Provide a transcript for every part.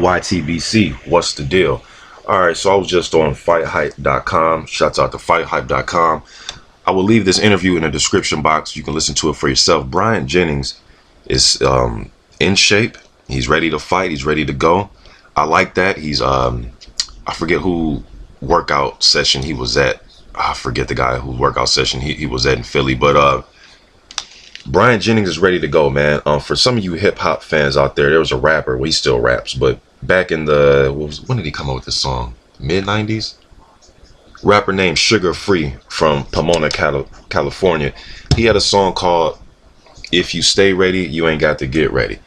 YTBC, what's the deal? All right, so I was just on fighthype.com. Shouts out to fighthype.com. I will leave this interview in the description box. You can listen to it for yourself. Bryant Jennings is in shape. He's ready to fight. He's ready to go. I like that. He's I forget who workout session he was at. I forget the guy whose workout session he was at in Philly, but Bryant Jennings is ready to go, man. For some of you hip hop fans out there, there was a rapper. Well, he still raps, but back in the when did he come up with this song? Mid-90s. Rapper named Sugar Free from Pomona, California. He had a song called "If You Stay Ready, You Ain't Got to Get Ready."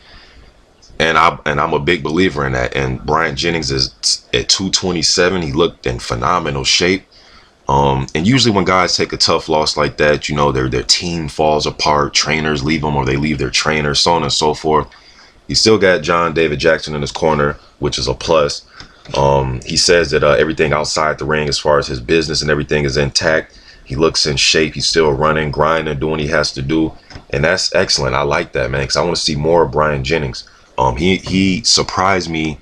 And I'm a big believer in that. And Bryant Jennings is at 227. He looked in phenomenal shape. And usually when guys take a tough loss like that, you know, their team falls apart, trainers leave them or they leave their trainer, so on and so forth. He still got John David Jackson in his corner, which is a plus. He says that everything outside the ring, as far as his business and everything, is intact. He looks in shape. He's still running, grinding, doing what he has to do. And that's excellent. I like that, man, because I want to see more of Bryant Jennings. He surprised me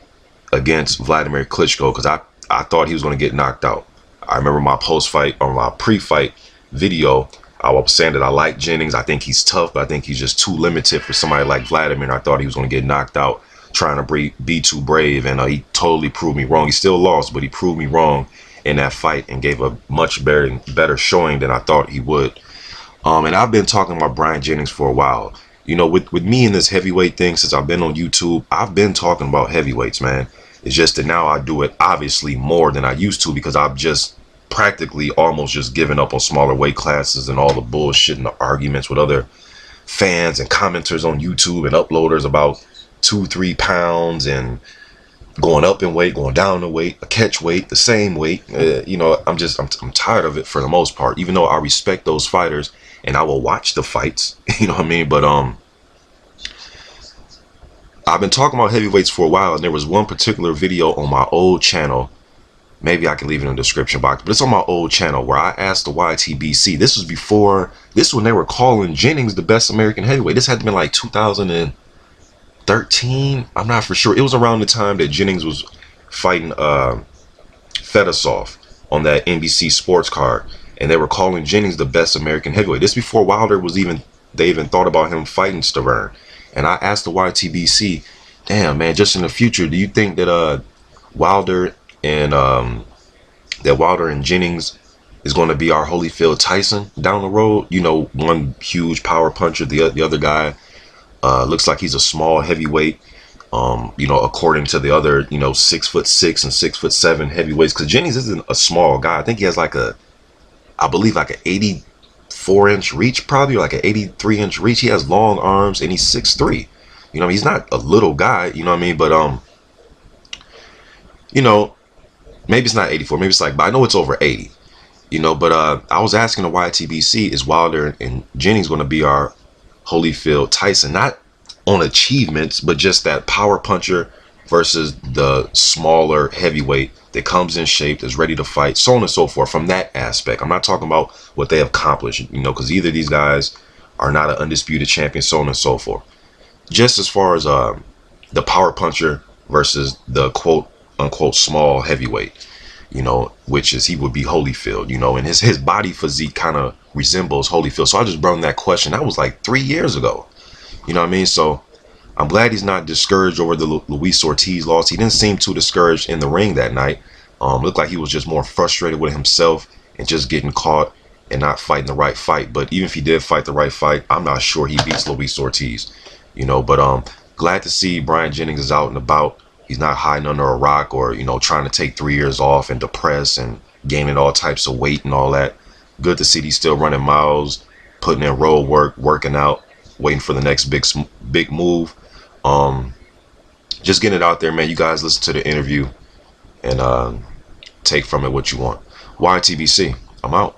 against Vladimir Klitschko because I thought he was going to get knocked out. I remember my post-fight or my pre-fight video, I was saying that I like Jennings. I think he's tough, but I think he's just too limited for somebody like Vladimir. And I thought he was going to get knocked out trying to be too brave. And he totally proved me wrong. He still lost, but he proved me wrong in that fight and gave a much better showing than I thought he would. And I've been talking about Bryant Jennings for a while. You know, with me in this heavyweight thing, since I've been on YouTube, I've been talking about heavyweights, man. It's just that now I do it obviously more than I used to because I've just practically almost just given up on smaller weight classes and all the bullshit and the arguments with other fans and commenters on YouTube and uploaders about 2-3 pounds and going up in weight, going down in weight, a catch weight, the same weight. You know, I'm tired of it for the most part, even though I respect those fighters and I will watch the fights, you know what I mean? But I've been talking about heavyweights for a while, and there was one particular video on my old channel. Maybe I can leave it in the description box, but it's on my old channel where I asked the YTBC. This was before, this when they were calling Jennings the best American heavyweight. This had to be like 2013. I'm not for sure. It was around the time that Jennings was fighting Fedosov on that NBC sports card, and they were calling Jennings the best American heavyweight. This before Wilder was they even thought about him fighting Stavern. And I asked the YTBC, damn, man, just in the future, do you think that Wilder and Jennings is going to be our Holyfield Tyson down the road? You know, one huge power puncher, the other guy looks like he's a small heavyweight. You know, according to the other, you know, 6'6" and 6'7" heavyweights, because Jennings isn't a small guy. I think he has like I believe like an 84-inch reach, probably, or like an 83-inch reach. He has long arms and he's 6'3". You know, he's not a little guy. You know what I mean? But you know, maybe it's not 84. Maybe it's like, but I know it's over 80. You know, but I was asking the YTBC, is Wilder and Jennings going to be our Holyfield Tyson? Not on achievements, but just that power puncher versus the smaller heavyweight that comes in shape, that's ready to fight, so on and so forth. From that aspect, I'm not talking about what they have accomplished, you know, because either of these guys are not an undisputed champion, so on and so forth. Just as far as the power puncher versus the quote unquote small heavyweight, you know, which is, he would be Holyfield, you know, and his body physique kind of resembles Holyfield. So I just brought that question. That was like 3 years ago. You know what I mean? So I'm glad he's not discouraged over the Luis Ortiz loss. He didn't seem too discouraged in the ring that night. Looked like he was just more frustrated with himself and just getting caught and not fighting the right fight. But even if he did fight the right fight, I'm not sure he beats Luis Ortiz. You know, but glad to see Bryant Jennings is out and about. He's not hiding under a rock or, you know, trying to take 3 years off and depressed and gaining all types of weight and all that. Good to see he's still running miles, putting in road work, working out, waiting for the next big move. Just getting it out there, man. You guys listen to the interview and take from it what you want. YTBC, I'm out.